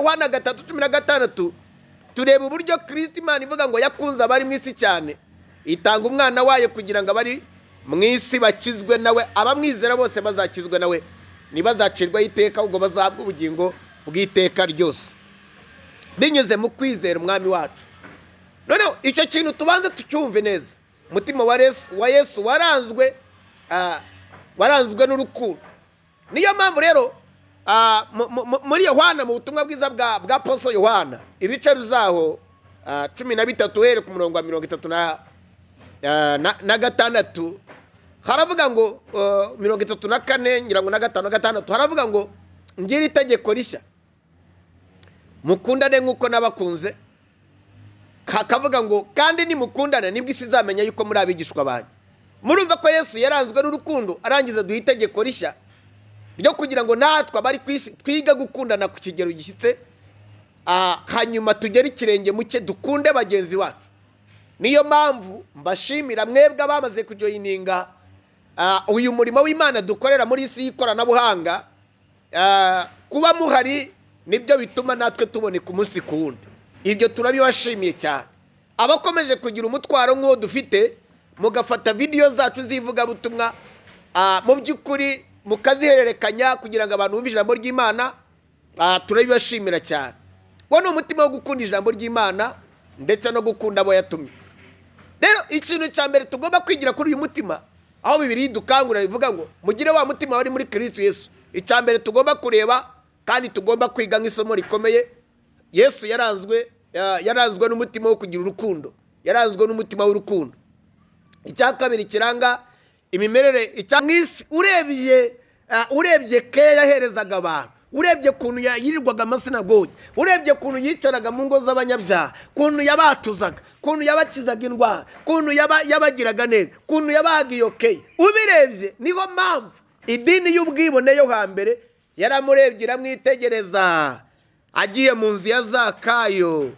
Yohana 3:16 tureba uburyo Kristo Imana ivuga ngo yakunze abari mu isi cyane itanga umwana wayo kugira ngo abari mu isi bakizwe nawe, abamwizera bose bazakizwe nawe, nibazacirwa iteka ubwo bazahabwa ubugingo bw'iteka ryose binyuze mu kwizera umwami wacu. Noneho icyo kintu tubanze tucyumve neza. Umutima wa Yesu waranzwe n'urukundo. Niyo mpamvu rero muri Yohana, mu butumwa bwiza bwa Apostle Yohana, ibice bizaho 13 uhere ku murongo wa 36 haravuga ngo 34 ngira ngo na 5 haravuga ngo ngira itegeko rishya, mukundane nk'uko nabakunze. Kavuga ngo kandi nimukundane nibwo isi izamenya yuko muri abigishwa banjye. Murumva ko Yesu yaranzwe n'urukundo, arangiza duha itegeko rishya ryo kugira ngo natwe abari ku isi twiga gukundana ku kigero gishyitse, hanyuma tugere ikirenge muke dukunde bagenzi bacu. Niyo mpamvu mbashimira mwebwe abamaze kujoyininga uyu murimo w'Imana dukorera muri isi y'ikoranabuhanga. Kuba muhari nibyo bituma natwe tuboneka umunsi ku wundi. Ibyo turabibashimiye cyane. Abakomeje kugira umutwaro nk'uwo dufite, mugafata video zacu zivuga butumwa, mu by'ukuri mukazihererekanya kugira ngo abantu bumve ijambo ry'Imana, turabibashimira cyane. Ngo ni umutima wo gukunda ijambo ry'Imana ndetse no gukunda abo yatumye. Rero ikintu cya mbere tugomba kwigira kuri uyu mutima, aho Bibiliya idukangurira ivuga ngo mugire wa mutima wari muri Kristo Yesu. Icya mbere tugomba kureba kandi tugomba kwiga nk'isomo rikomeye, Yesu yaranzwe n'umutima wo kugira urukundo, yaranzwe n'umutima w'urukundo. Icya kabiri kiranga imimerere mwisi, urebye ke yaherezaga abantu, urebye kuntu yirirwaga amasinagogi, urebye kuntu yicaraga mu ngo z'abanyabyaha, kuntu yabatuzaga, kuntu yabakizaga indwara, kuntu yabagiraga neza, kuntu yabahaga iyo keye, ubirebye niho mpamvu idini y'ubwibone yo hambere yaramurebye iramwitegereza. Agiye mu nzu ya Zakayo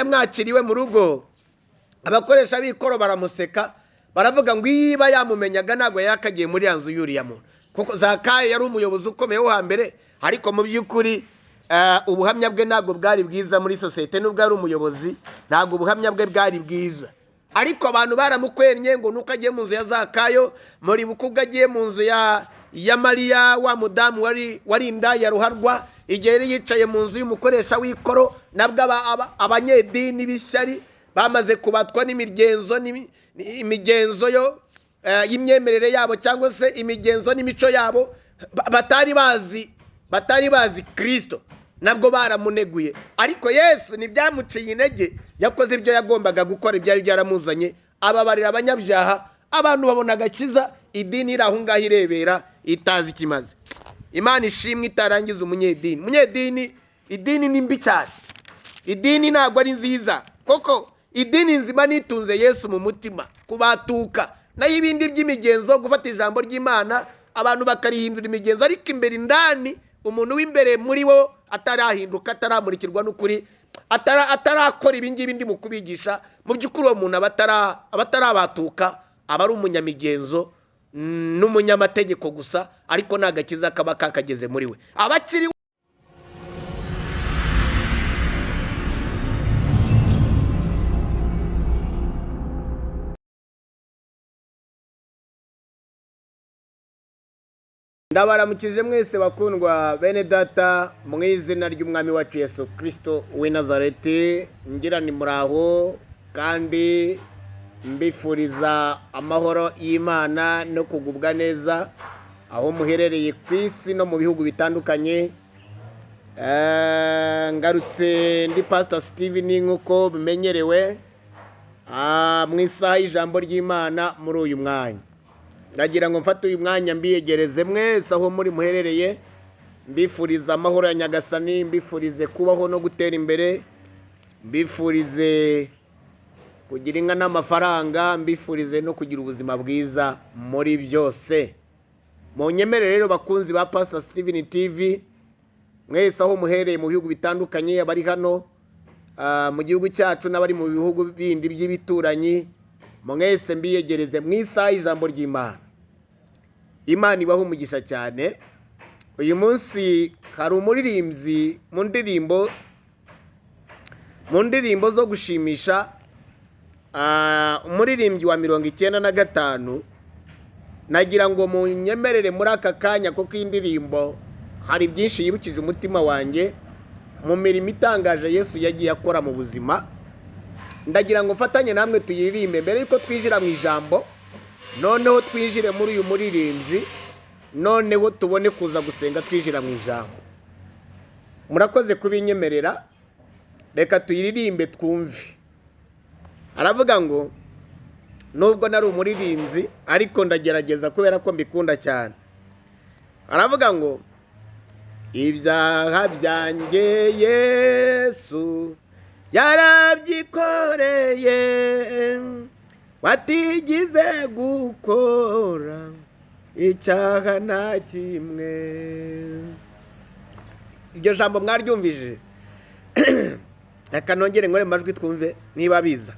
amwakiriwe mu rugo, abakoresha b'ikoro baramuseka, baravuga ngo iba yamumenyaga ntabwo yakagiye muri ya nzu y'uriya muntu, kuko Zakayo yari umuyobozi ukomeye wo hambere. Ariko mu by'ukuri ubuhamya bwe ntabwo bwari bwiza muri sosiyete. Nubwo ari umuyobozi, ntabwo ubuhamya bwe bwari bwiza. Ariko abantu baramukwenye ngo nuko agiye mu nzu ya Zakayo. Muri bukubwa agiye mu nzu ya Mariya, wa mudamu wari indaya ruharwa, igihe yari yicaye mu nzu y'umukoresha w'ikoro, nabwo abanyedini b'ishyari bamaze kubatwa n'imigenzo y'imyemerere yabo, cyangwa se imigenzo n'imico yabo, batari bazi Kristo, nabwo baramuneguye. Ariko Yesu ntibyamuciye intege, yakoze ibyo yagombaga gukora, ibyari byaramuzanye, ababarira abanyabyaha, abantu babona agakiza. Idini iri aho ngaho irebera itazi ikimaze. Imana ishimwe itarangiza umunyedini. Idini ni mbi cyane, idini ntabwo ari nziza, koko idini nzima nitunze Yesu mu mutima, kubatuka nayo ibindi by'imigenzo, gufata ijambo ry'Imana abantu bakarihindura imigenzo, ariko imbere indani umuntu w'imbere muri wo atarahinduka, ataramurikirwa n'ukuri, atarakora ibingibi ndi mu kubigisha. Mu by'ukuri uwo muntu abatarabatuka aba ari umunyamigenzo n'umunyamategeko gusa, ariko nta gakiza kaba kakageze muri we. Abakiri ndabaramukije mwese bakundwa bene data, mu izina ry'umwami wacu Yesu Kristo w'i Nazareti. Ngira ni muraho kandi mbifuriza amahoro y'Imana no kugubwa neza aho muherereye ku isi no mu bihugu bitandukanye. Ngarutse ndi Pastor Steven nk'uko bimenyerewe mu isaha y'ijambo ry'Imana. Muri uyu mwanya ndagira ngo mfate uyu mwanya mbiyegereze mwese aho muri muherereye, mbifuriza amahoro ya Nyagasani, mbifurize kubaho no gutera imbere, mbifurize kugira inka n'amafaranga, mbifurize no kugira ubuzima bwiza muri byose. Mu nyemerere rero bakunzi ba Pastor Steven TV, mwese aho muherereye mu bihugu bitandukanye, abari hano mu gihugu cyacu n'abari mu bihugu bindi by'ibituranyi, mwese mbiyegereze mu isaha y'ijambo ry'Imana. Imana ibaho umugisha cyane. uyu munsi hari umuririmbyi mu ndirimbo zo gushimisha, umuririmbyi wa 95, nagira ngo munyemerere muri aka kanya kuko iyi ndirimbo hari byinshi yibukije umutima wanjye mu mirimo itangaje Yesu yagiye akora mu buzima. Ndagira ngo mfatanye namwe tuyiririmbe mbere yuko twinjira mu ijambo, noneho twinjire muri uyu muririmbyi, noneho tubone kuza gusenga twinjira mu ijambo. Murakoze kubinyemerera, reka tuyiririmbe twumve. Aravuga ngo nubwo nari umuririmbyi ariko ndagerageza kubera ko mbikunda cyane. Aravuga ngo ibyaha byanjye Yesu yarabyikoreye, watigize gukora icyaha na kimwe. Iryo jambo mwaryumvije? Reka nongere nkore amajwi twumve niba biza.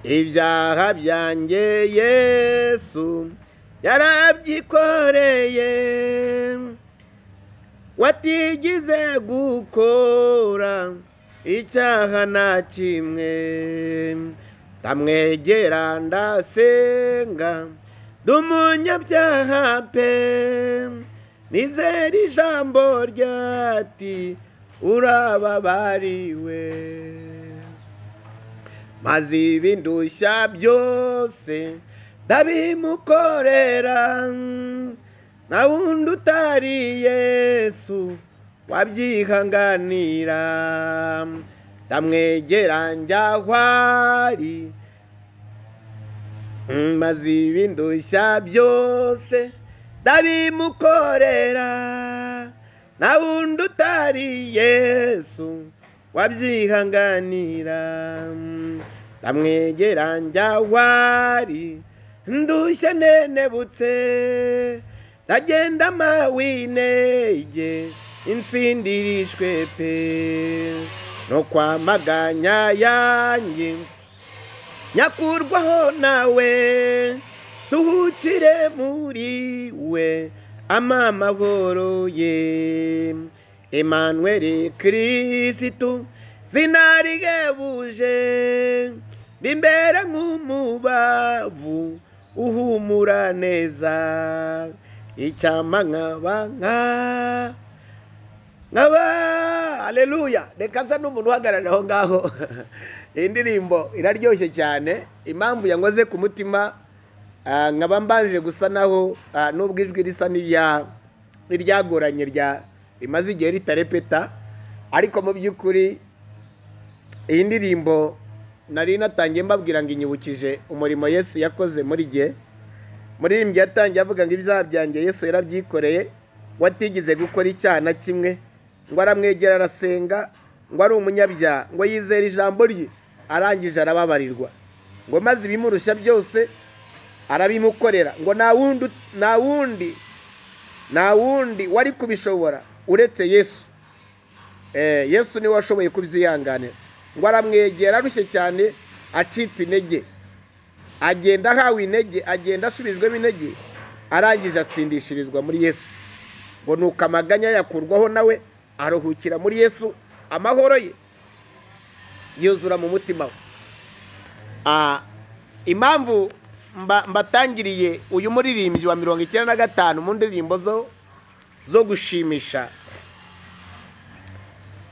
Ibyaha byanjye Yesu yarabyikoreye, watigize gukora icyaha na kimwe. Ndamwegera ndasenga, ndumunyabyaha pe, nizera ijambo ryati urababariwe. Maze ibindushya byose ndabimukorera, nta wundi utari Yesu wabyihanganira. Ndamwegera njya aho ari, maze ibindushya byose ndabimukorera, nta wundi utari Yesu wabyihanganira. Ndamwegera njya aho ari, ndushye nenebutse, ndagenda mpawe intege, intsindirishwe pe no kwamaganya yanjye nyakurwaho nawe. Duhukire muri we amahoro ye. Emmanuel Kristo zina rihebuje, rimbera nk'umubavu uhumura neza. Icyama nkaba haleluya. Reka nsa n'umuntu uhagarara aho ngaho. Iyi ndirimbo iraryoshye cyane, impamvu yankoze ku mutima nkaba mbanje gusa naho nubwo ijwi risa n'iryagoranye rimaze igihe ritarepeta, ariko mu by'ukuri iyi ndirimbo nari natangiye mbabwira ngo inyibukije umurimo Yesu yakoze muri gihe. Muririmbyi yatangiye avuga ngo ibyaha byanjye Yesu yarabyikoreye, watigize gukora icyaha na kimwe, ngo aramwegera arasenga, ngo ari umunyabyaha, ngo yizera ijambo rye, arangije arababarirwa, ngo maze ibimurushya byose arabimukorera, ngo nta wundi wari kubishobora uretse Yesu. Yesu niwe washoboye kubyihanganira. Ngo aramwegera arushye cyane, acitse intege, agenda ahawe intege, agenda asubijwemo intege, arangije atsindishirizwa muri Yesu. Ngo nuko amaganya yakurwaho nawe, aruhukira muri Yesu, amahoro ye yuzura mu mutima we. Impamvu mbatangiriye uyu muririmbyi wa 95 mu ndirimbo zo gushimisha,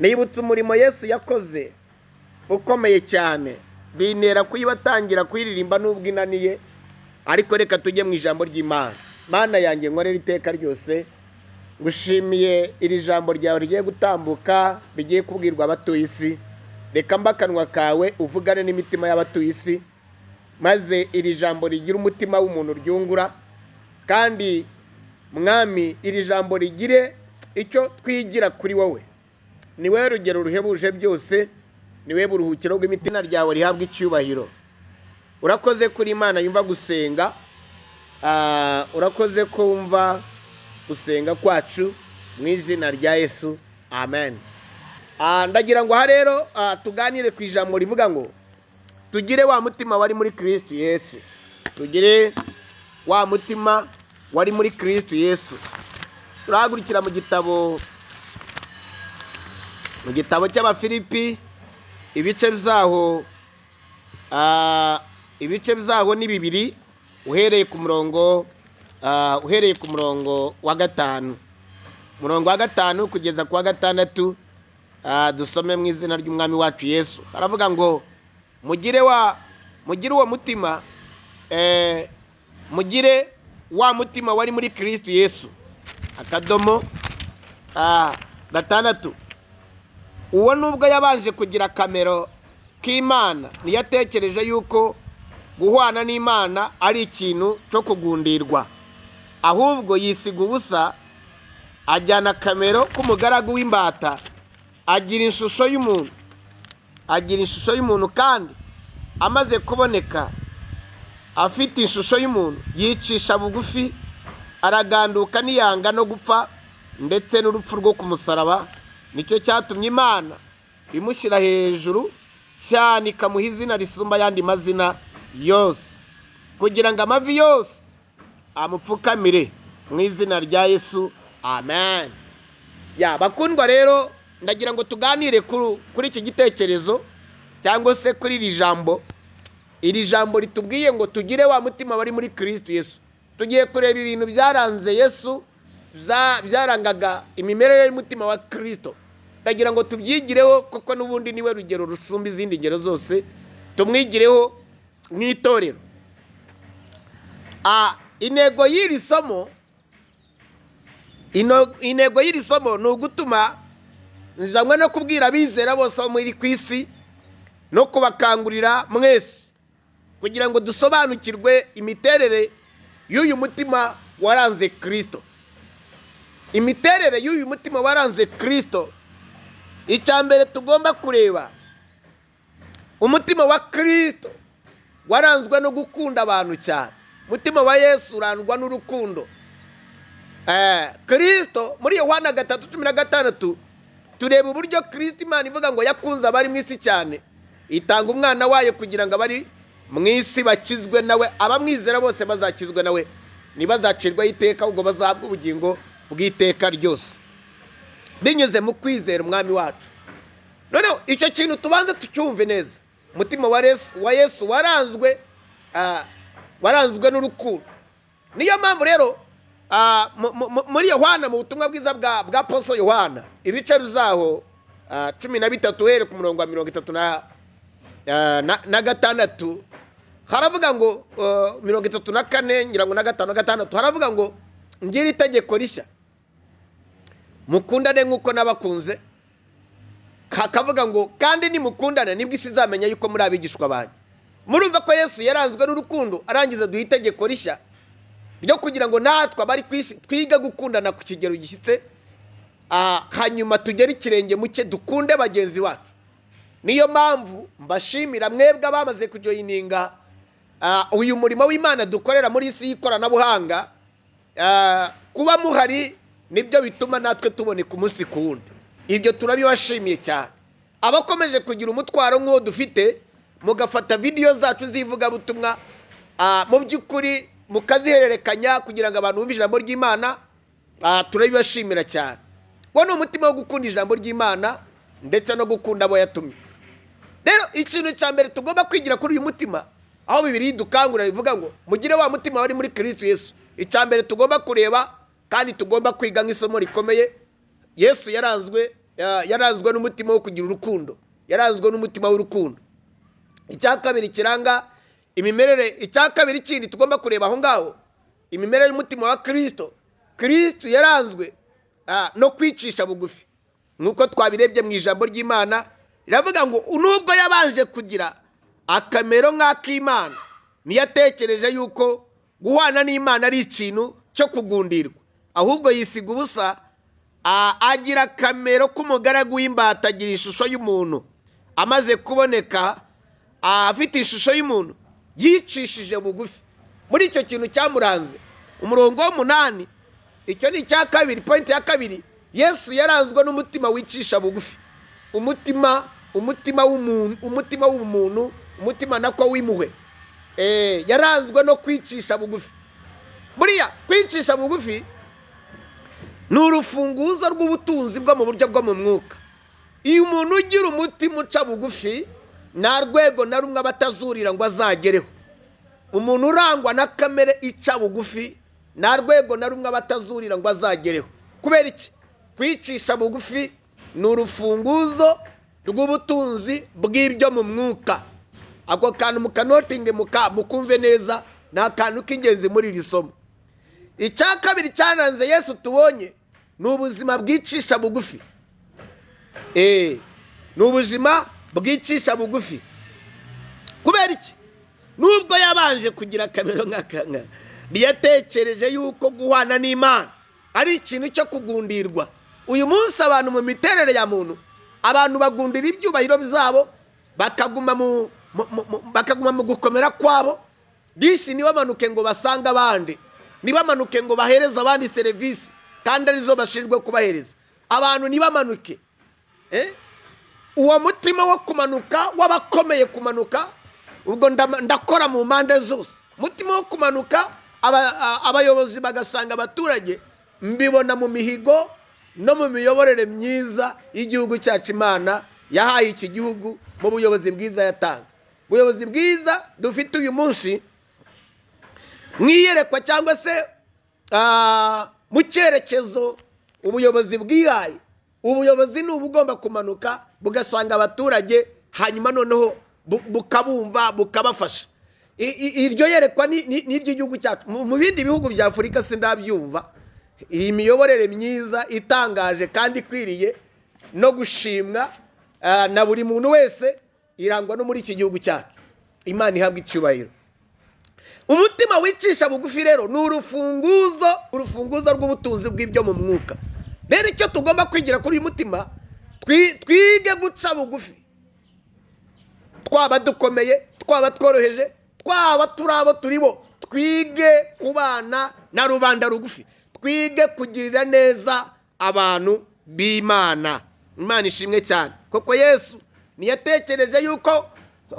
nibutse umurimo Yesu yakoze ukomeye cyane, bintera kuyibatangira kuyiririmba nubwo inaniye, ariko reka tujye mu ijambo ry'Imana. Mana yanjye nkorera iteka ryose, ngushimiye iri jambo ryawe rigiye gutambuka, rigiye kubwirwa abatuye isi. Reka mbakanwa kawe uvugane n'imitima y'abatuye isi, maze iri jambo rigira umutima w'umuntu ryungura, kandi mwami iri jambo rigire icyo twigira kuri wowe. Ni wowe rugero ruhebuje byose, ni wowe buruhukiro bw'imitima ryawe rihabwa icyubahiro. Urakoze kuri Imana yumva gusenga, urakoze kumva gusenga kwacu mu izina rya Yesu, amen. Ndagira ngo aha rero tuganire ku ijambo rivuga ngo tugire wa mutima wari muri Kristo Yesu. Tugire wa mutima wari muri Kristo Yesu. Turahagurikira mu gitabo cy'Abafilipi, ibice byaho ni 2, uhereye ku murongo wa 5, umurongo wa 5 kugeza ku wa 6. Dusome mu izina ry'umwami wacu Yesu. Aravuga ngo mugire uwo mutima, mugire wa mutima wari muri Kristo Yesu. Akadomo 6. Uwo nubwo yabanje kugira akamero k'Imana, ntiyatekereje yuko guhwana n'Imana ari ikintu cyo kugundirwa, ahubwo yisiga ubusa, ajyana akamero k'umugaragu w'imbata, agira ishusho y'umuntu, kandi amaze kuboneka afite ishusho y'umuntu, yicisha bugufi, araganduka niyanga no gupfa, ndetse n'urupfu rwo ku musaraba. Nicyo cyatumye Imana imushyira hejuru cyane, ikamuha izina risumba ayandi mazina yose, kugira ngo amavi yose amupfukamire mu izina rya Yesu. Amen. Bakundwa rero, ndagira ngo tuganire kuri iki gitekerezo, cyangwa se kuri iri jambo ritubwiye ngo tugire wa mutima wari muri Kristo Yesu. Tugiye kureba ibintu byaranze Yesu, byarangaga imimerere y'umutima wa Kristo. Ndagira ngo tubyigireho, kuko n'ubundi niwe rugero rusumba izindi ngero zose. Tumwigireho mw'itorero. Intego y'iri somo ni ugutuma nzanywe no kubwira abizera bose bo muri ku isi, no kubakangurira mwese kugira ngo dusobanukirwe imiterere y'uyu mutima waranze Kristo. Imiterere y'uyu mutima waranze Kristo, icya mbere tugomba kureba, umutima wa Kristo waranzwe no gukunda abantu cyane. Umutima wa Yesu urangwa n'urukundo. Kristo muri Yohana 3:16 tureba uburyo Kristo Imana ivuga ngo yakunze abari mu isi cyane, itanga umwana wayo kugira ngo abari mu isi bakizwe nawe. Abamwizera bose bazakizwe nawe, ntibazacirwaho iteka, ahubwo bazahabwa ubugingo bw'iteka ryose, binyuze mu kwizera umwami wacu. Noneho icyo kintu tubanze tucyumve neza. Umutima wa Yesu waranzwe n'urukundo. Niyo mpamvu rero muri Yohana, mu butumwa bwiza bwa Apostle Yohana, ibice bizaho 13 uhereye ku murongo wa 36, haravuga ngo 34 ngira ngo na 5 haravuga ngo ngira itegeko rishya, mukundane nk'uko nabakunze. Kakavuga ngo kandi nimukundane nibwo isi izamenya yuko muri abigishwa banjye. Murumva ko Yesu yaranzwe n'urukundo, arangiza duha itegeko rishya ryo kugira ngo natwe abari ku isi twiga gukundana ku kigero gishyitse, hanyuma tugere ikirenge muke dukunde bagenzi bacu. Niyo mpamvu mbashimira mwebwe abamaze kujoyininga uyu murimo w'Imana dukorera muri isi y'ikoranabuhanga. Kuba muhari nibyo bituma natwe tuboneka umunsi ku wundi. Ibyo turabibashimiye cyane. Abakomeje kugira umutwaro nk'uwo dufite, mugafata video zacu zivuga butumwa, mu by'ukuri mukazihererekanya kugira ngo abantu bumve ijambo ry'Imana, turabibashimira cyane. Wo ni umutima wo gukunda ijambo ry'Imana ndetse no gukunda abo yatumye. Rero ikintu cya mbere tugomba kwigira kuri uyu mutima, aho Bibiliya idukangurira ivuga ngo mugire wa mutima wari muri Kristo Yesu. Icya mbere tugomba kureba kandi tugomba kwiga nk'isomo rikomeye, Yesu yaranzwe n'umutima wo kugira urukundo, yaranzwe n'umutima w'urukundo. Icya kabiri kiranga imimerere, icya kabiri kindi tugomba kureba aho ngaho, imimerere y'umutima wa Kristo. Kristo yaranzwe no kwicisha bugufi, nk'uko twabirebye mu ijambo ry'Imana. Riravuga ngo nubwo yabanje kugira akamero nk'ak'Imana, ntiyatekereje yuko guhwana n'Imana ari ikintu cyo kugundirwa, ahubwo yisiga ubusa, agira akamero k'umugaragu w'imbata, agira ishusho y'umuntu. Amaze kuboneka afite ishusho y'umuntu, yicishije bugufi. Muri icyo kintu cyamuranze, umurongo w'8, icyo ni icya kabiri, point ya kabiri. Yesu yaranzwe n'umutima wicisha bugufi, umutima w'umuntu, umutima nako w'impuhwe. Yaranzwe no kwicisha bugufi. buriya kwicisha bugufi ni urufunguzo rw'ubutunzi bwo mu buryo bwo mu mwuka. Iyo umuntu ugira umutima uca bugufi, nta rwego na rumwe aba atazurira ngo azagereho. Umuntu urangwa na kamere ica bugufi, nta rwego na rumwe aba atazurira ngo azagereho. Kubera iki? Kwicisha bugufi ni urufunguzo rw'ubutunzi bw'ibyo mu mwuka. Ako kantu mukanotinge mukumve neza, ni akantu k'ingenzi muri iri somo. Icya kabiri cyananze Yesu tubonye ni ubuzima bwicisha bugufi. Ni ubuzima bwicisha bugufi. Kubera iki? Nubwo yabanje kugira akamero nk'akanga, ntiyatekereje yuko guhana n'Imana ari ikintu cyo kugundirwa. Uyu munsi abantu mu miterere ya muntu, abantu bagundira ibyubahiro byabo, bakaguma mu gukomera kwabo. Disi ntibamanuke ngo basange abandi, ntibamanuke ngo bahereze abandi serivisi kandi arizo bashinzwe kubahereza. Abantu ntibamanuke. Uwo mutima wo kumanuka w'abakomeye kumanuka, ubwo ndakora mu mpande zose. Mutima wo kumanuka abayobozi bagasanga abaturage, mbibona mu mihigo no mu miyoborere myiza y'igihugu cyacu Imana yahaye iki gihugu, mu buyobozi bwiza yatanze. Ubuyobozi bwiza dufite uyu munsi mwiyerekwa cyangwa se mu cyerekezo ubuyobozi bwihaye. Ubuyobozi ni ubugomba kumanuka bugasanga abaturage, hanyuma noneho bukabumva bukabafasha. Iryo yerekwa ni iry'igihugu cyacu. Mu bindi bihugu bya Afurika sindabyumva iyi miyoborere myiza itangaje kandi ikwiriye no gushimwa na buri muntu wese, irangwa no muri iki gihugu cyacu. Imana ihabwa icyubahiro. Umutima wicisha bugufi rero ni urufunguzo rw'ubutunzi bw'ibyo mu mwuka. Rero icyo tugomba kwigira kuri uyu mutima, twige guca bugufi. Twaba dukomeye, twaba tworoheje, twaba turabo turibo, twige kubana na rubanda rugufi. Twige kugirira neza abantu b'Imana. Imana ishimwe cyane. Koko Yesu ntiyatekereje yuko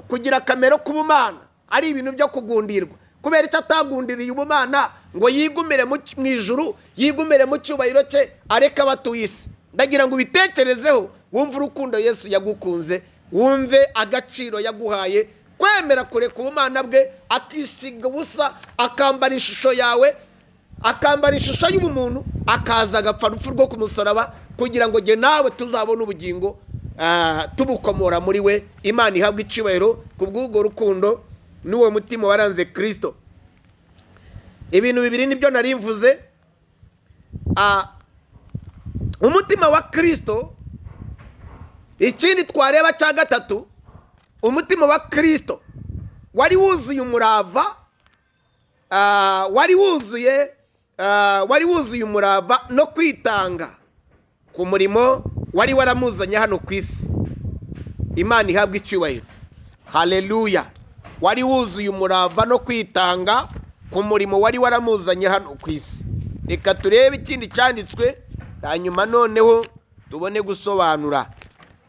kugira akamero k'ubumana ari ibintu byo kugundirwa. Kubera icyo atagundiriye ubumana ngo yigumire mu ijuru, yigumire mu cyubahiro cye, areka abatuye isi. Ndagira ngo ubitekerezeho, wumve urukundo Yesu yagukunze, wumve agaciro yaguhaye, kwemera kureka ubumana bwe, akisiga ubusa, akambara ishusho yawe, akambara ishusho y'ubumuntu, akaza agapfa urupfu rwo ku musaraba, kugira ngo jye nawe tuzabone ubugingo tubukomora muri we. Imana ihabwa icyubahiro kubw'ubwo rukundo n'uwo mutima waranze Kristo. Ibintu bibiri nibyo nari mvuze. Umutima wa Kristo. Ikindi twareba cya gatatu, umutima wa Kristo wari wuzuye umurava, wari wuzuye umurava no kwitanga ku murimo wari waramuzanye hano ku isi. Imana ihabwa icyubahiro. Haleluya. Wari wuzuye umurava no kwitanga ku murimo wari waramuzanye hano ku isi. Reka turebe ikindi cyanditswe, hanyuma noneho tubone gusobanura.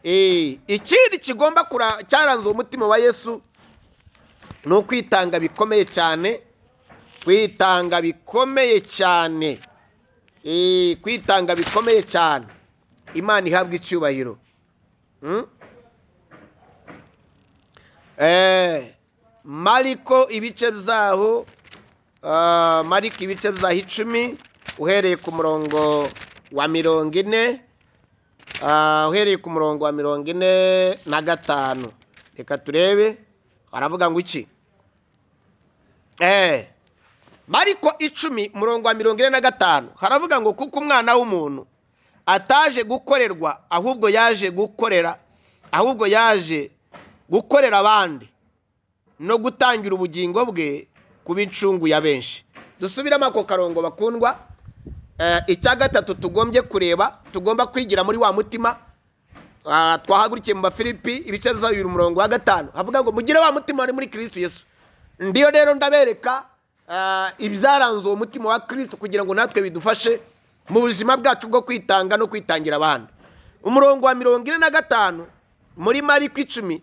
Ikindi kigomba cyaranze umutima wa Yesu ni ukwitanga bikomeye cyane. Kwitanga bikomeye cyane. Kwitanga bikomeye cyane. Imana ihabwa icyubahiro. Mariko ibice byaho, Mariko ibice byaho 10 uhereye ku murongo wa 40, uhereye ku murongo wa 45. Reka turebe aravuga ngo iki. Mariko 10 murongo wa 45 haravuga ngo kuko umwana w'umuntu ataje gukorerwa, ahubwo yaje gukorera abandi no gutangira ubugingo bwe kubicunguye abenshi. Dusubiramo ako karongo bakundwa. Icya gatatu tugombye kureba, tugomba kwigira muri wa mutima twahagurikiye mu Bafilipi ibice bya 2 umurongo wa 5 havuga ngo mugire wa mutima wari muri Kristo Yesu. Ndiyo rero ndabereka ibyaranze uwo mutima wa Kristo kugira ngo natwe bidufashe mu buzima bwacu bwo kwitanga no kwitangira abandi. Umurongo wa 45 muri Mariko 10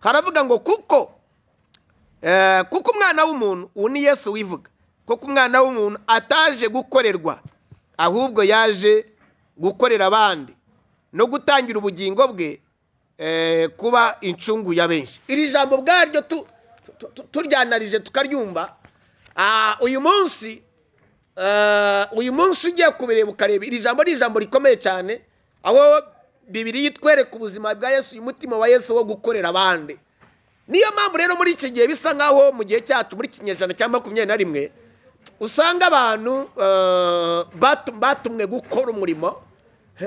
haravuga ngo kuko umwana w'umuntu, uwo ni Yesu wivuga, kuko umwana w'umuntu ataje gukorerwa ahubwo yaje gukorera abandi no gutangira ubugingo bwe kuba incungu ya benshi. Iri jambo bwaryo turyanarije tukaryumva. Uyu munsi ugiye kubireba ukareba iri jambo ni ijambo rikomeye cyane, aho Bibiliya itwereka ubuzima bwa Yesu, uyu mutima wa Yesu wo gukorera abandi. Niyo mpamvu rero muri iki gihe bisa nkaho mu gihe cyacu muri kinyejana cya 21 usanga abantu batumwe gukora umurimo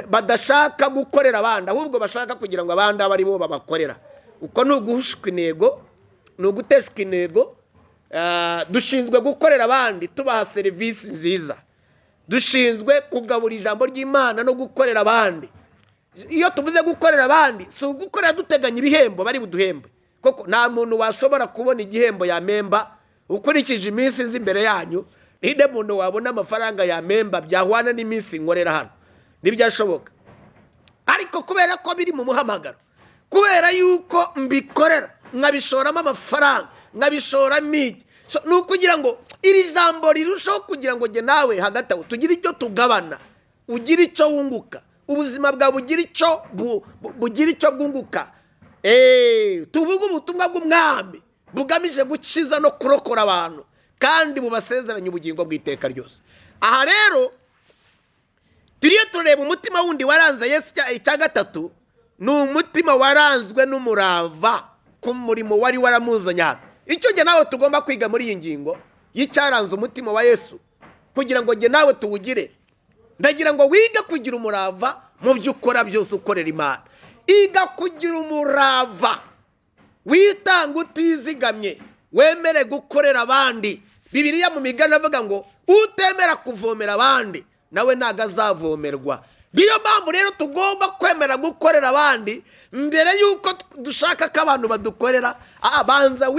badashaka gukorera abandi, ahubwo bashaka kugira ngo abandi abe ari bo babakorera. Uko ni uguhushwa intego, ni uguteshwa intego. Dushinzwe gukorera abandi, tubaha serivisi nziza. Dushinzwe kugabura ijambo ry'Imana no gukorera abandi. Iyo tuvuze gukorera abandi, si ugukorera duteganya ibihembo bari buduhembe, kuko nta muntu washobora kubona igihembo ya memba ukurikije iminsi izi imbere yanyu. Ninde muntu wabona amafaranga ya memba byahwana n'iminsi nkorera hano? Ntibyashoboka. Ariko kubera ko biri mu muhamagaro, kubera yuko mbikorera nkabishoramo amafaranga, nkabishoramo iki, ni ukugira ngo iri jambo rirushaho kugira ngo jye nawe hagati aho tugire icyo tugabana, ugire icyo wunguka, ubuzima bwawe bugira icyo bwunguka. Tuvuge ubutumwa bw'umwami bugamije gukiza no kurokora abantu, kandi bubasezeranya ubugingo bw'iteka ryose. Aha rero turiyo tureba umutima wundi waranze Yesu. Icya gatatu ni umutima waranzwe n'umurava ku murimo wari waramuzanye hano. Icyo jye nawe tugomba kwiga muri iyi ngingo y'icyaranze umutima wa Yesu, kugira ngo jye nawe tuwugire. Ndagira ngo wige kugira umurava mu byo ukora byose ukorera Imana. Iga kugira umurava, witanga utizigamye, wemere gukorera abandi. Bibiliya mu migani avuga ngo utemera kuvomera abandi nawe ntago azavomerwa. Niyo mpamvu rero tugomba kwemera gukorera abandi mbere yuko dushaka ko abantu badukorera. Banza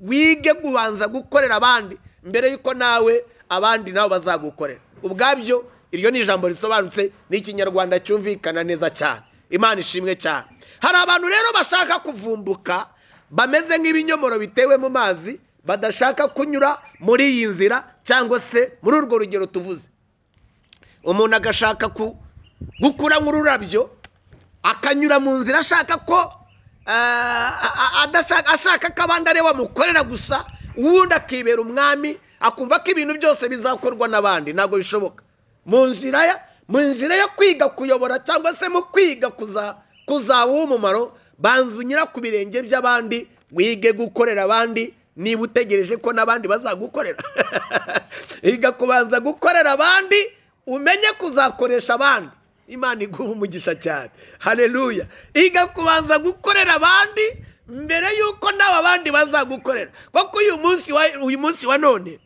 wige kubanza gukorera abandi mbere yuko nawe abandi nabo bazagukorera. Ubwabyo iryo ni ijambo risobanutse, ni ikinyarwanda cyumvikana neza cyane. Imana ishimwe cyane. Hari abantu rero bashaka kuvumbuka, bameze nk'ibinyomoro bitewe mu mazi, badashaka kunyura muri iyi nzira cyangwa se muri urwo rugero tuvuze. Umuntu agashaka gukura nk'ururabyo, akanyura mu nzira ashaka ko ashaka ko abandi ari bamukorera gusa, uwundi akibera umwami, akumva ko ibintu byose bizakorwa n'abandi. Ntabwo bishoboka. Mu nzira yo kwiga kuyobora cyangwa se mu kwiga kuzaba uw'umumaro, banza unyura ku birenge by'abandi, wige gukorera abandi. Niba utegereje ko n'abandi bazagukorera, iga kubanza gukorera abandi, umenye kuzakoresha abandi. Imana iguha umugisha cyane. Haleluya. Iga kubanza gukorera abandi mbere yuko nawe abandi bazagukorera. Kuko uyu munsi wa none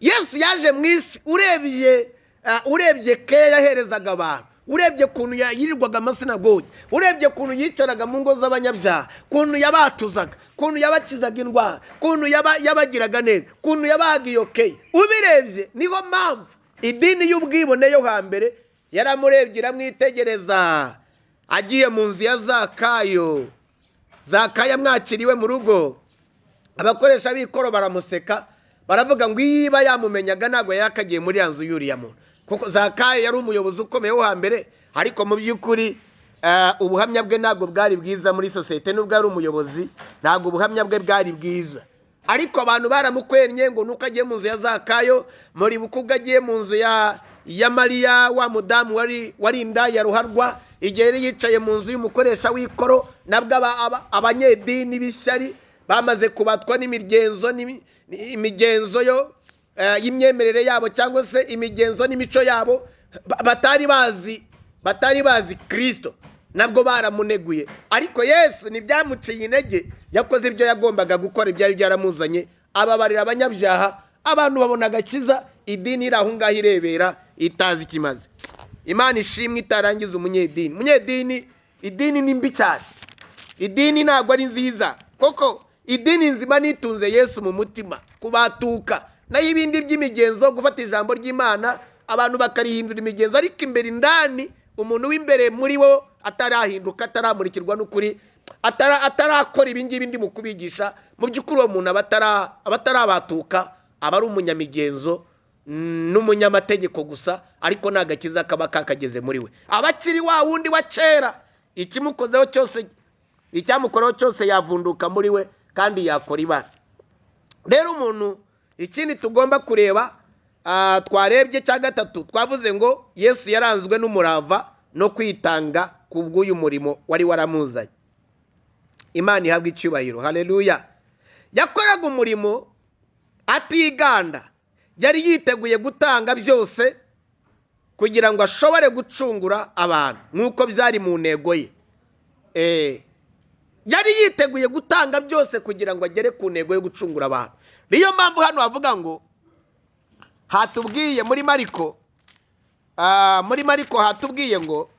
Yesu yaje mu isi, urebye keya yaherezaga abantu, urebye kuntu yirirwaga amasinagogi, urebye kuntu yicaraga mu ngo z'abanyabyaha, kuntu yabatuzaga, kuntu yabakizaga indwara, kuntu yabagiraga neza, kuntu yabahaga iyo keya, ubirebye niho mpamvu idini y'ubwibone yo hambere yaramurebye iramwitegereza. Agiye mu nzu ya Zakayo amwakiriwe mu rugo, abakoresha b'ikoro baramuseka, baravuga ngo iba yamumenyaga ntabwo yakagiye muri ya nzu y'uriya muntu. Kuko Zakayo yari umuyobozi ukomeye wo hambere, ariko mu by'ukuri ubuhamya bwe ntabwo bwari bwiza muri sosiyete. Nubwo ari umuyobozi, ntabwo ubuhamya bwe bwari bwiza, ariko abantu baramukwenye ngo nuko agiye mu nzu ya Zakayo. Muri bukubwa agiye mu nzu ya Mariya, wa mudamu wari indaya ruharwa, igihe yari yicaye mu nzu y'umukoresha w'ikoro, nabwo abanyedini b'ishyari bamaze kubatwa n'imigenzo y'imyemerere yabo, cyangwa se imigenzo n'imico yabo, batari bazi Kristo, nabwo baramuneguye. Ariko Yesu ntibyamuciye intege, yakoze ibyo yagombaga gukora, ibyari byaramuzanye, ababarira abanyabyaha, abantu babona agakiza. Idini iri aho ngaho irebera, itazi ikimaze. Imana ishimwe itarangiza umunyedini. Idini ni mbi cyane. Idini ntabwo ari nziza, kuko idini nzima nitunze Yesu mu mutima, kubatuka naho ibindi by'imigenzo, gufata ijambo ry'Imana abantu bakarihindura imigenzo, ariko imbere indani umuntu w'imbere muri bo atarahinduka, ataramurikirwa n'ukuri, atarakora ibingibi ndi mu kubigisha, mu by'ukuri uwo muntu abatarabatuka, aba ari umunyamigenzo n'umunyamategeko gusa, ariko nta gakiza kaba kakageze muri we. abakiri wa wundi wa kera, ikimukozeho cyose, icyamukoreho cyose yavunduka muri we kandi yakora ibara. Rero umuntu, ikindi tugomba kureba, twarebye cya gatatu, twavuze ngo Yesu yaranzwe n'umurava no kwitanga ku bw'uyu murimo wari waramuzanye. Imana ihabwa icyubahiro, haleluya. Yakoraga umurimo atiganda, yari yiteguye gutanga byose kugira ngo ashobore gucungura abantu nk'uko byari mu ntego ye. Yari yiteguye gutanga byose kugira ngo agere ku ntego yo gucungura abantu. Niyo mpamvu hano havuga ngo, hatubwiye muri Mariko hatubwiye ngo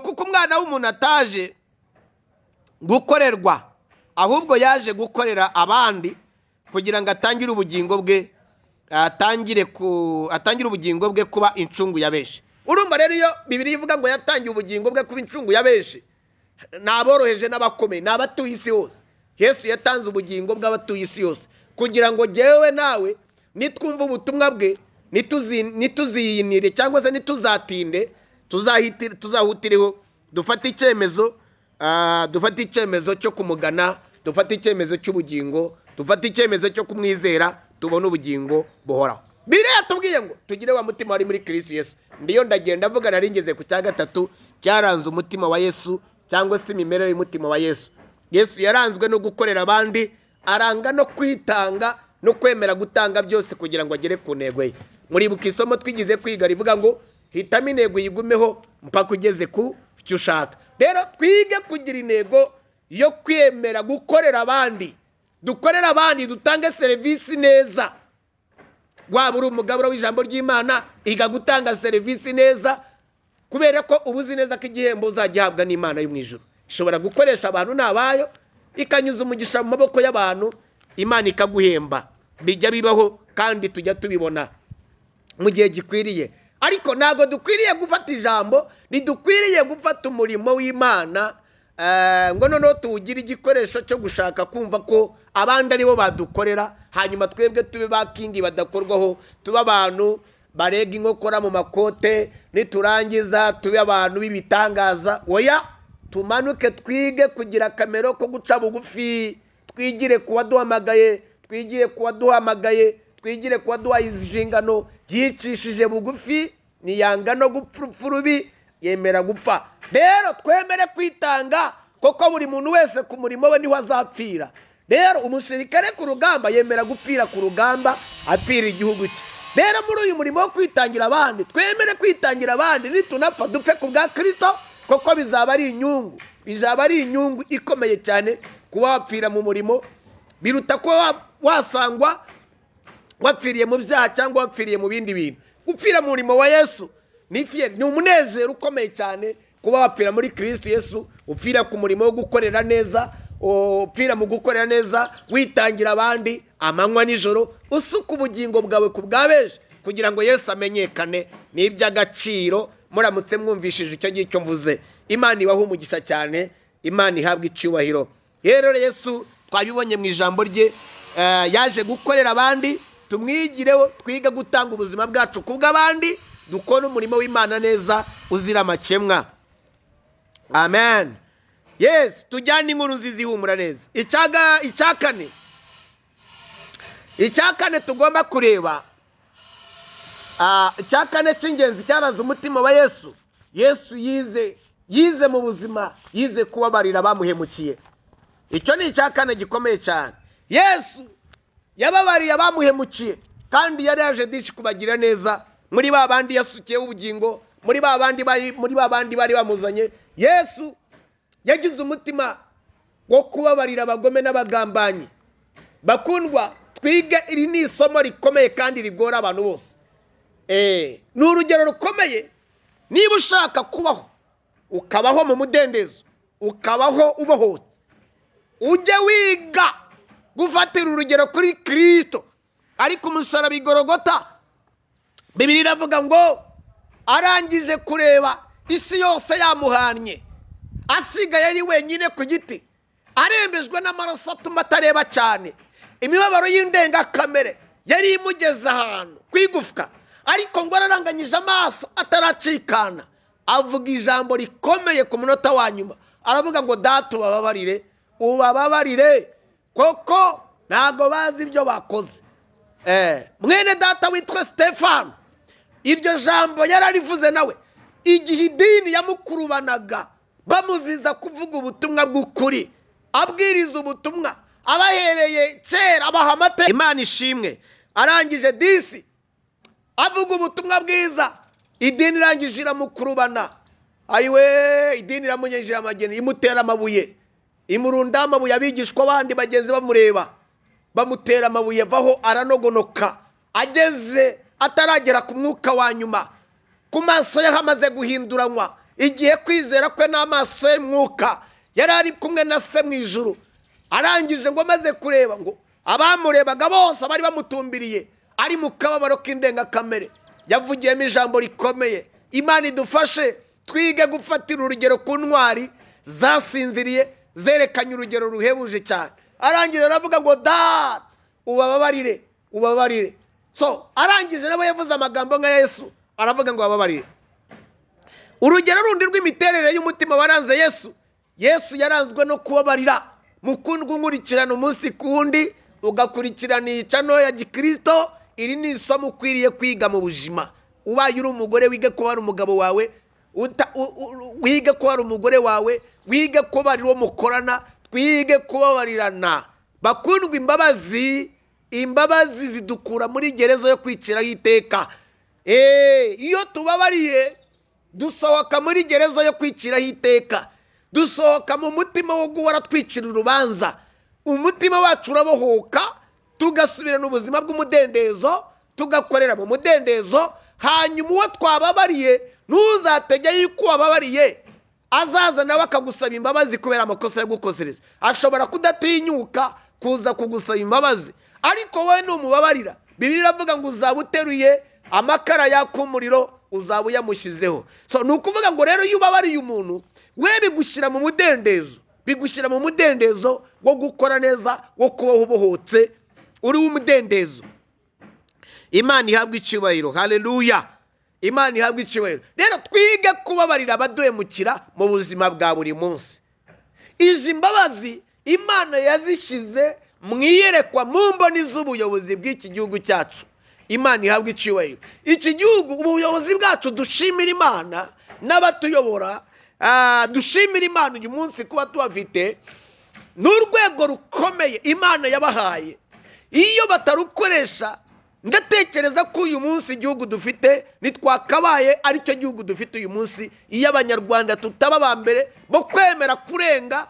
kuko umwana w'umuntu ataje gukorerwa, ahubwo yaje gukorera abandi kugira ngo atangire ubugingo bwe, atangire ubugingo bwe kuba incungu ya benshi. Urumva rero iyo Bibiliya ivuga ngo yatangiye ubugingo bwe kuba incungu ya benshi, n'aboroheje n'abakomeye, n'abatuye isi yose. Yesu yatanze ubugingo bw'abatuye isi yose kugira ngo jyewe nawe nitwumva ubutumwa bwe nituziyinire cyangwa se nituzatinde, tuzahutireho dufate icyemezo cyo kumugana, dufate icyemezo cy'ubugingo, dufate icyemezo cyo kumwizera, tubone ubugingo buhoraho. Bibiliya yatubwiye ngo tugire wa mutima wari muri Kristo Yesu. Ndiyo ndagenda avuga, nari ngeze ku cya gatatu cyaranze umutima wa Yesu, cyangwa se imimerere y'umutima wa Yesu. Yesu yaranzwe no gukorera abandi, aranga no kwitanga no kwemera gutanga byose kugira ngo agere ku ntego ye. Muribuka isomo twigize kwiga rivuga ngo hitamo intego yigumeho mpaka ugeze ku cyo ushaka. Rero twige kugira intego yo kwemera gukorera abandi, dukorera abandi, dutange serivisi neza. Waba uri umugabura w'ijambo ry'Imana, iga gutanga serivisi neza, kubera ko ubuzi neza ko igihembo uzagihabwa n'Imana yo mu ijuru. Ishobora gukoresha abantu n'abayo, ikanyuza umugisha mu maboko y'abantu, Imana ikaguhemba. Bijya bibaho kandi tujya tubibona mu gihe gikwiriye. Ariko ntabwo dukwiriye gufata ijambo, ntidukwiriye gufata umurimo w'Imana ngo noneho tuwugire igikoresho cyo gushaka kumva ko abandi aribo badukorera, hanyuma twebwe tube ba kingi badakorwaho, tube abantu barega inkokora mu makote, niturangiza tube abantu b'ibitangaza. Oya, tumanuke twige kugira akamero ko guca bugufi, twigire kuwaduhamagaye, twigire kuwaduhaye inshingano, yicishije bugufi, niyanga no gupfa rubi, yemera gupfa. Rero twemere kwitanga, kuko buri muntu wese ku murimo we niho azapfira. Rero umusirikare ku rugamba yemera gupfira ku rugamba, apfira igihugu cye. Rero muri uyu murimo wo kwitangira abandi, twemere kwitangira abandi, nitunapfa dupfe ku bwa Kristo, kuko bizaba ari inyungu ikomeye cyane kuba wapfira mu murimo, biruta ko wasangwa wapfiriye mu byaha cyangwa wapfiriye mu bindi bintu. Gupfira mu murimo wa Yesu ni umunezero ukomeye cyane, kuba wapfira muri Kristo Yesu, upfira ku murimo wo gukorera neza, upfira mu gukorera neza, witangira abandi amanywa nijoro, usuka ubugingo bwawe ku bwa benshi kugira ngo Yesu amenyekane. Ni iby'agaciro muramutse mwumvishije icyo ngicyo mvuze. Imana ibaha umugisha cyane, Imana ihabwa icyubahiro. Rero Yesu twabibonye mu ijambo rye, yaje gukorera abandi, tumwigireho, twiga gutanga ubuzima bwacu ku bw'abandi, dukora umurimo w'Imana neza uzira amakemwa. Amen. Yes, tujyane inkuru nziza ihumura neza. Icyakane tugomba kureba, icyakane cy'ingenzi cyaranze umutima wa Yesu. Yesu yize mu buzima, yize kubabarira abamuhemukiye. Icyo ni icyakane gikomeye cyane. Yesu yababariye abamuhemukiye, kandi yari yaje dishi kubagira neza. Muri ba bandi yasukiyeho ubugingo, muri ba bandi bari bamuzanye, Yesu yagize umutima wo kubabarira abagome n'abagambanyi. Bakundwa, twige, iri ni isomo rikomeye kandi rigora abantu bose. Ni urugero rukomeye. Niba ushaka kubaho, ukabaho mu mudendezo, ukabaho ubohotse, ujye wiga gufatira urugero kuri Kristo ariko umusaraba igorogota. Bibiliya iravuga ngo arangije kureba isi yose yamuhannye, asigaye ari wenyine ku giti, arembejwe n'amaraso atuma atareba cyane, imibabaro y'indengakamere yari imugeze ahantu kwigufwa, ariko ngo araranganyije amaso ataracikana, avuga ijambo rikomeye ku munota wa nyuma. Aravuga ngo data ubababarire koko ntago bazi ibyo bakoze. Mwene data witwa Stefano, iryo jambo yararivuze nawe igihe idini yamukurubanaga, bamuziza kuvuga ubutumwa bw'ukuri, abwiriza ubutumwa, abahereye kera abaha amateka. Imana ishimwe, arangije disi avuga ubutumwa bwiza, idini irangije iramukurubana. Ariwe idini iramunyejeje amageni, imutera amabuye, imurunda amabuye. Abigishwa abandi bageze bamureba, bamutera amabuye, vaho aranogonoka. Ageze ataragera ku mwuka wa nyuma, ku maso ye hamaze guhinduranywa, igihe kwizera kwe n'amaso ye mwuka yari ari kumwe na se mu ijuru. Arangije ngo amaze kureba, ngo abamurebaga bose bari bamutumbiriye, ari mu kababaro k'indengakamere, yavugiyemo ijambo rikomeye. Imana idufashe twige gufatira urugero ku ntwari zasinziriye, zerekanye urugero ruhebuje cyane. Arangije aravuga ngo data ubabarire. So arangije nawe yavuze amagambo nka Yesu, aravuga ngo bababarire. Urugero rundi rw'imiterere y'umutima waranze Yesu yaranzwe no kubabarira. Mukundwa unkurikirana umunsi kundi, ugakurikirana icano ya Gikristo, iri ni isomo ukwiriye kwiga mu buzima. Ubaye uri umugore, wige kuba ari umugabo wawe, wige kuba ari umugore wawe, wige kuba ari uwo mukorana, twige kubabarirana. Bakundwa, imbabazi zidukura muri gereza yo kwiciraho iteka. Iyo tubabariye dusohoka muri gereza yo kwiciraho iteka, dusohoka mu mutima wo guhora twicira urubanza. Umutima wacu urabohoka, tugasubirana ubuzima bw'umudendezo, tugakorera mu mudendezo. Hanyuma uwo twababariye ntuzatege yuko wababariye azaza nawe akagusaba imbabazi kubera amakosa yagukosereza. Ashobora kudatinyuka kuza kugusaba imbabazi, ariko wowe numubabarira, Bibiliya iravuga ngo uzaba uteruye amakara yaka umuriro, uzaba uyamushyizeho. So nukuvuga ngo rero iyo ubabariye umuntu, we bigushyira mu mudendezo wo gukora neza, wo kubaho ubohotse, uri w'umudendezo. Imana ihabwa icyubahiro. Haleluya. Imana ihabwa icyubahiro. Rero twige kubabarira abaduhemukira mu buzima bwa buri munsi. Izi mbabazi Imana yazishyize mu iyerekwa mu mboni z'ubuyobozi bw'iki gihugu cyacu. Imana ihabwa icyubahiro. Iki gihugu, ubuyobozi bwacu dushimira Imana, n'abatuyobora dushimira Imana uyu munsi kuba tubafite n'urwego rukomeye Imana yabahaye. Iyo batarukoresha, ndatekereza ko uyu munsi igihugu dufite nitwakabaye ari cyo gihugu dufite uyu munsi, iyo Abanyarwanda tutaba ba mbere bo kwemera kurenga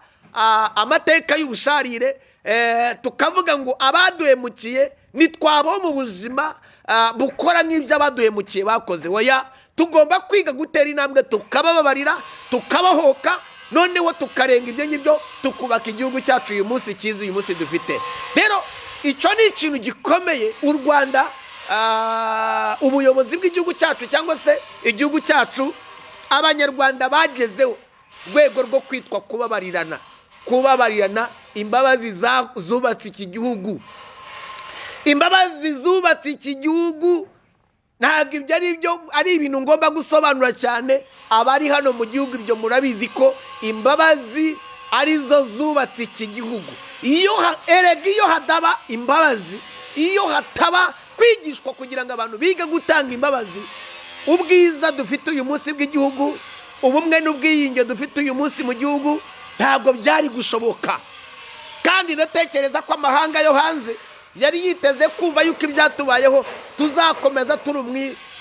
amateka y'ubusharire, tukavuga ngo abaduhemukiye nitwabaho mu buzima bukora nk'ibyo abaduhemukiye bakoze. Oya, tugomba kwiga gutera intambwe, tukababarira, tukabahoka, noneho tukarenga ibyo ngibyo, tukubaka igihugu cyacu uyu munsi cyiza uyu munsi dufite. Rero icyo ni ikintu gikomeye u Rwanda, ubuyobozi bw'igihugu cyacu cyangwa se igihugu cyacu, Abanyarwanda bagezeho rwego rwo kwitwa kubabarirana. Imbabazi zubatse iki gihugu, imbabazi zubatse iki gihugu. Ntabwo ibyo ari ibintu ngomba gusobanura cyane, abari hano mu gihugu ibyo murabizi ko imbabazi arizo zubatse iki gihugu. Iyo hataba imbabazi, iyo hataba kwigishwa kugira ngo abantu bige gutanga imbabazi, ubwiza dufite uyu munsi bw'igihugu, ubumwe n'ubwiyunge dufite uyu munsi mu gihugu, ntabwo byari gushoboka. Kandi natekereza ko amahanga yo hanze yari yiteze kumva yuko ibyatubayeho tuzakomeza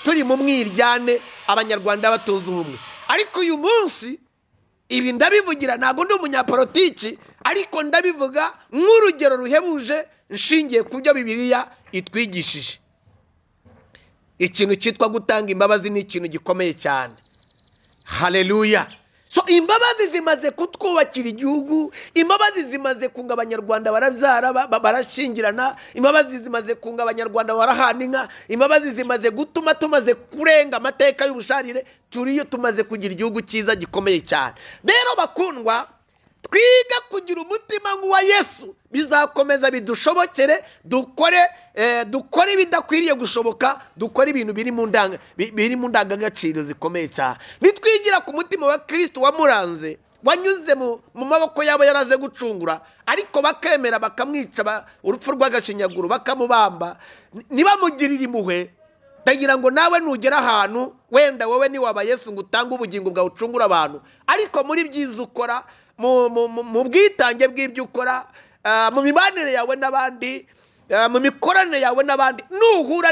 turi mu mwiryane, Abanyarwanda batuze ubumwe. Ariko uyu munsi ibi ndabivugira, ntabwo ndi umunyapolitiki, ariko ndabivuga nk'urugero ruhebuje nshingiye ku byo Bibiliya itwigishije. Ikintu cyitwa gutanga imbabazi ni ikintu gikomeye cyane. Haleluya. So imbabazi zimaze kutwubakira igihugu, imbabazi zimaze kunga Abanyarwanda barabyara barashingirana, imbabazi zimaze kunga Abanyarwanda barahana inka, imbabazi zimaze gutuma tumaze kurenga amateka y'ubusharire, tumaze kugira igihugu cyiza gikomeye cyane. Rero bakundwa, twiga kugira umutima nk'uwa Yesu, bizakomeza bidushobokere dukore ibidakwiriye gushoboka, dukore ibintu biri mu ndangagaciro zikomeye cyane. Nitwigira ku mutima wa Kristo wamuranze, wanyuze mu maboko yabo yaraze gucungura, ariko bakemera bakamwica urupfu rw'agashinyaguro, bakamubamba, ntibamugirire impuhwe. Ndagira ngo nawe nugera ahantu, wenda wowe ni waba Yesu ngo utange ubugingo bwawe ucungura abantu, ariko muri byiza ukora, mu bwitange bw'ibyo ukora, mu mibanire yawe n'abandi, mu mikoranire yawe n'abandi, nuhura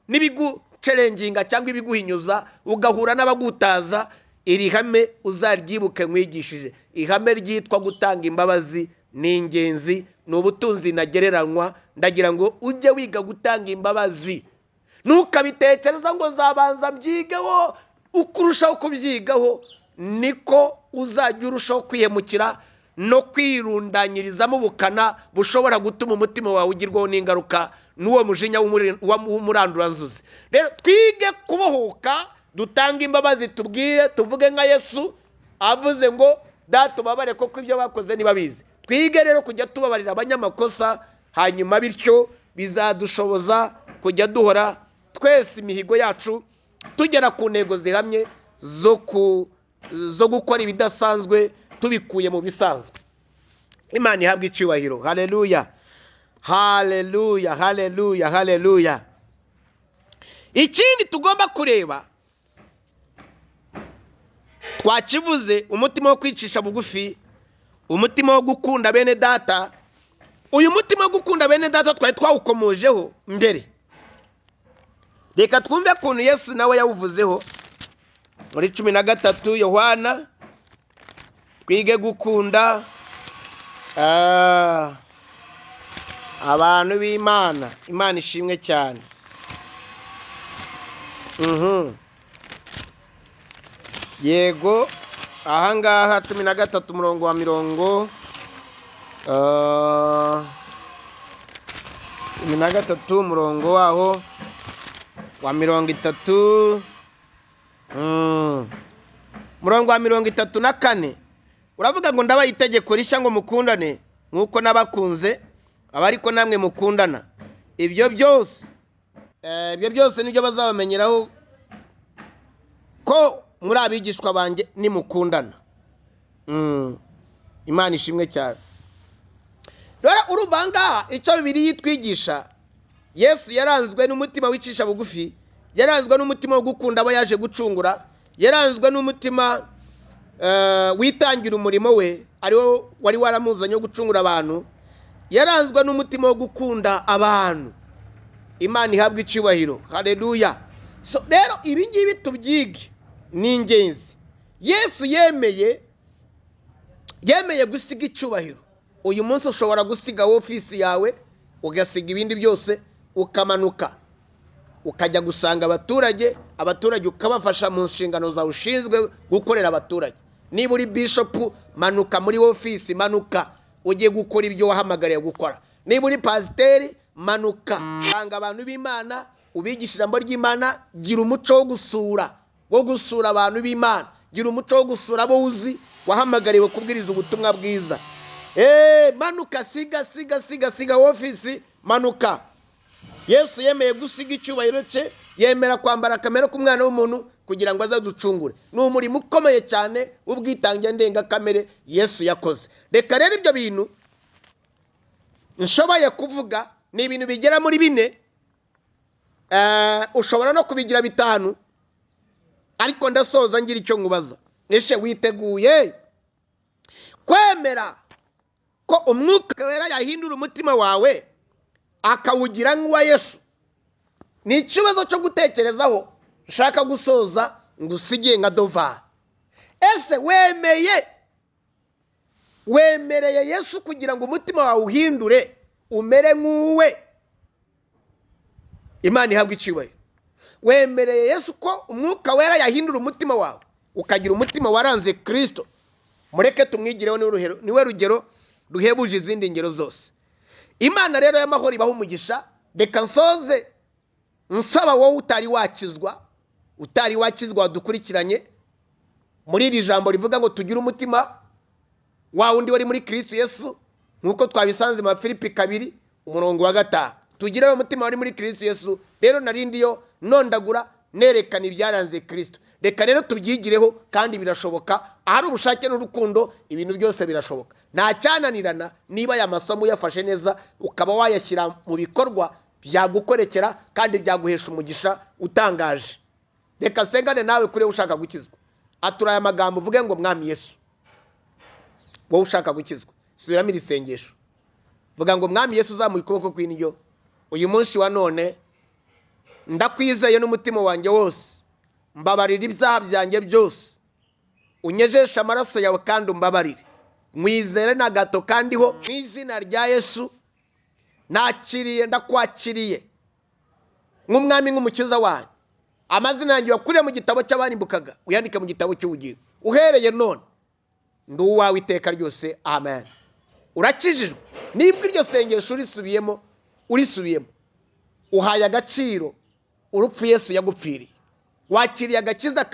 n'ibigucerenginga cyangwa ibiguhinyuza, ugahura n'abagutaza, iri hame uzaryibuke nkwigishije. Ihame ryitwa gutanga imbabazi ni ingenzi, ni ubutunzi ntagereranywa. Ndagira ngo ujye wiga gutanga imbabazi, ntukabitekereza ngo zabanza byigeho. Uko urushaho kubyigaho niko uzajya urushaho kwihemukira no kwirundanyirizamo ubukana bushobora gutuma umutima wawe ugirwaho n'ingaruka n'uwo mujinya w'umuranduranzuzi. Rero twige kubohoka, dutanga imbabazi, tuvuge nka Yesu avuze ngo data ubabare kuko ibyo bakoze ntibabizi. Twige rero kujya tubabarira abanyamakosa, hanyuma bityo bizadushoboza kujya duhora twese imihigo yacu tugera ku ntego zihamye zo gukora ibidasanzwe tubikuye mu bisanzwe. Imana ihabwe icyubahiro. Haleluya, haleluya, haleluya, haleluya. Ikindi tugomba kureba, twakivuze, umutima wo kwicisha bugufi, umutima wo gukunda bene data. Uyu mutima wo gukunda bene data twari twawukomojeho mbere. Reka twumve ukuntu Yesu nawe yawuvuzeho muri 13 Yohana. Twige gukunda abantu b'Imana. Imana ishimwe cyane. Yego, ahangaha 13 umurongo wa 13 umurongo waho wa 30, murongo wa 34 uravuga ngo ndabaye itegeko rishya ngo mukundane nk'uko nabakunze, abariko namwe mukundana. Ibyo byose nibyo bazabamenyeraho ko muri abigishwa banjye nimukundana. Imana ishimwe cyane. Rero uruvanga icyo Bibiliya yitwigisha, Yesu yaranzwe n'umutima wicisha bugufi, yaranzwe n'umutima wo gukunda abo yaje gucungura, yaranzwe n'umutima witangira umurimo we, ariwo wari waramuzanye wo gucungura abantu, yaranzwe n'umutima wo gukunda abantu. Imana ihabwe icyubahiro. Haleluya. So rero ibi ngibi tubyige, ni ingenzi. Yesu yemeye gusiga icyubahiro. Uyu munsi ushobora gusiga ofisi yawe, ugasiga ibindi byose, ukamanuka ukajya gusanga abaturage ukabafasha mu nshingano zawe ushinzwe gukorera abaturage. Niba uri bishop, manuka muri ofisi, manuka ugiye gukora ibyo wahamagariye gukora. Niba uri pasiteri, manuka sanga abantu b'Imana, ubigisha ijambo ry'Imana. Gira umuco wo gusura abantu b'Imana, gira umuco wo gusura abo uzi wahamagariwe kubwiriza ubutumwa bwiza. Manuka, siga ofisi, manuka. Yesu yemeye gusiga icyubahiro cye, yemera kwambara kamere k'umwana w'umuntu kugira ngo azaducungure. Ni umurimo ukomeye cyane w'ubwitange ndengakamere Yesu yakoze. Reka rero ibyo bintu nshoboye kuvuga ni ibintu bigera muri 4, ushobora no kubigira 5, ariko ndasoza ngira icyo nkubaza. Ese witeguye kwemera ko umwuka wera yahindura umutima wawe akawugira nk'uwa Yesu? Ni ikibazo cyo gutekerezaho. Nshaka gusoza ngo usigiye nka Dova. Ese wemereye Yesu kugira ngo umutima wawe uhindure umere nk'uwe? Imana ihabwe icyubahiro. Wemereye Yesu ko umwuka wera yahindura umutima wawe ukagira umutima waranze Kristo? Mureke tumwigireho, niwe rugero ruhebuje izindi ngero zose. Imana rero y'amahoro ibaho umugisha. Reka nsoze nsaba wowe utari wakizwa dukurikiranye muri iri jambo rivuga ngo tugire umutima wa wundi wari muri Kristo Yesu, nkuko twabisanze mu Filipi 2:5. Tugire umutima wari muri Kristo Yesu. Rero narindiyo nondagura nerekana ibyaranze Kristo. Reka rero tubyigireho kandi birashoboka. Ahari ubushake n'urukundo ibintu byose birashoboka. Nta cyananirana niba aya masomo yafashe neza ukaba wayashyira mu bikorwa byagukorekera kandi byaguhesha umugisha utangaje. Reka sengane nawe kure ushaka gukizwa. Atura aya magambo uvuge ngo Mwami Yesu, wowe ushaka gukizwa, subiramo iri sengesho. Vuga ngo Mwami Yesu, uzamuye ukuboko kw'indyo, uyu munsi wa none ndakwizeye n'umutima wanjye wose, mbabarira ibyaha byanjye byose, unyejeshe amaraso yawe kandi umbabarire. Mwizere na gato kandi ho mu izina rya Yesu nakiriye, ndakwakiriye nk'umwami nk'umukiza wanjye. Amazina yanjye wakuriye mu gitabo cy'abarimbukaga uyandike mu gitabo cy'ubugingo. Uhereye none ndi uwawe iteka ryose. Amen. Urakijijwe. Nibwo iryo sengesho urisubiyemo uhaye agaciro urupfu Yesu yagupfiriye. Wakiriye agakiza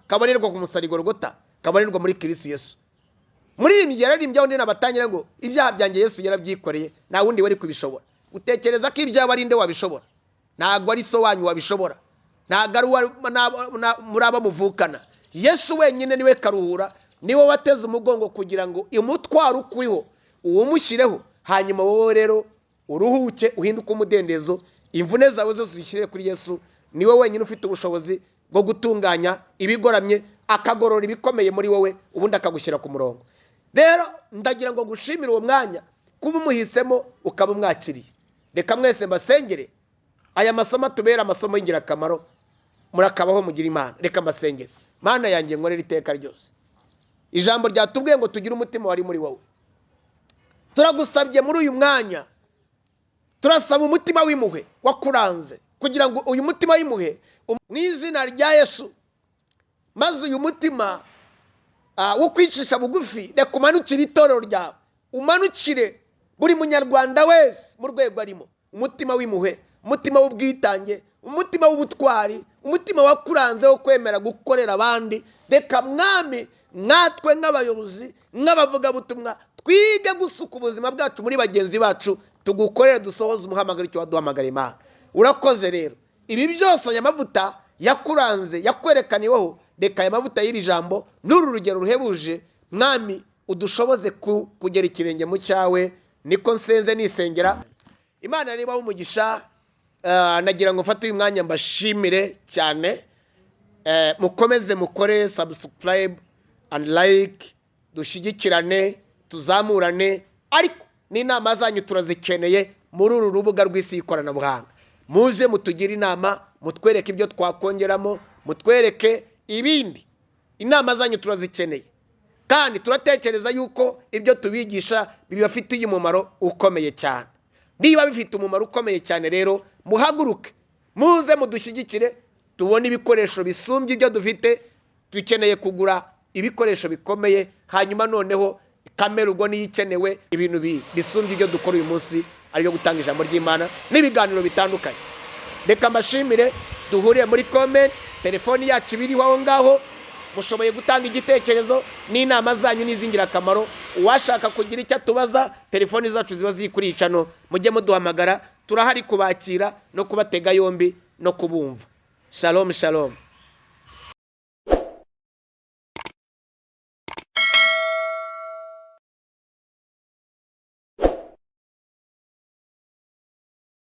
kabonerwa ku musaraba Golgotha, kabonerwa muri Kristo Yesu. Muri iri yararimbye undi nabatangira ngo ibyaha byanjye Yesu yarabyikoreye, nta wundi wari kubishobora. Utekereza ko ibyaha ari nde wabishobora? Ntabwo ari so wanyu wabishobora, ntabwo ari muraba muvukana. Yesu wenyine niwe karuhura, niwe wateze umugongo kugira ngo umutwaro ukuriho uwumushyireho, hanyuma wowe rero uruhuke uhinduke umudendezo. Imvune zawe zose uzishyire kuri Yesu. Niwe wenyine ufite ubushobozi bwo gutunganya ibigoramye, akagorora ibikomeye muri wowe, ubundi akagushyira ku murongo. Rero ndagira ngo gushimira uwo mwanya kuba umuhisemo ukaba umwakiriye. Reka mwese mbasengere aya masomo atubera amasomo y'ingirakamaro, murakabaho mugira Imana. Reka mbasengere. Mana yanjye nkorera iteka ryose, ijambo ryatubwiye ngo tugire umutima wari muri wowe. Turagusabye muri uyu mwanya, turasaba umutima w'impuhwe wakuranze, kugira ngo uyu mutima w'impuhwe mu izina rya Yesu, maze uyu mutima wo kwicisha bugufi reka umanukire itorero ryawe, umanukire buri munyarwanda wese mu rwego arimo. Umutima w'impuhwe, umutima w'ubwitange, umutima w'ubutwari, umutima wakuranze wo kwemera gukorera abandi. Reka Mwami, natwe nk'abayobozi, nk'abavugabutumwa, twige gusuka ubuzima bwacu muri bagenzi bacu, tugukorere dusohoze umuhamagaro icyo waduhamagara. Imana urakoze. Rero ibi byose aya mavuta yakuranze yakwerekaniweho, reka aya mavuta y'iri jambo n'uru rugero ruhebuje Mwami udushoboze kugera ikirenge mu cyawe. Niko nsenze nisengera. Imana niba umugisha. Nagira ngo mfate uyu mwanya mbashimire cyane. Mukomeze mukore subscribe and like, dushyigikirane, tuzamurane. Ariko n'inama zanyu turazikeneye muri uru rubuga rw'isi y'ikoranabuhanga. Muze mutugire inama, mutwereke ibyo twakongeramo, mutwereke ibindi. Inama zanyu turazikeneye kandi turatekereza yuko ibyo tubigisha bibafitiye umumaro ukomeye cyane. Niba bifite umumaro ukomeye cyane, rero muhaguruke muze mudushyigikire, tubone ibikoresho bisumbye ibyo dufite. Dukeneye kugura ibikoresho bikomeye, hanyuma noneho kamera ubwo niyo ikenewe, ibintu bisumbye ibyo dukora uyu munsi, ariyo gutanga ijambo ry'Imana n'ibiganiro bitandukanye. Reka mbashimire. Duhuriye muri comment, telefoni yacu biriho aho ngaho. Mushoboye gutanga igitekerezo n'inama zanyu n'izingirakamaro. Uwashaka kugira icyo tubaza, telefoni zacu ziba zikuri icano, mujye muduhamagara. Turahari kubakira no kubatega yombi no kubumva. Shalom shalom.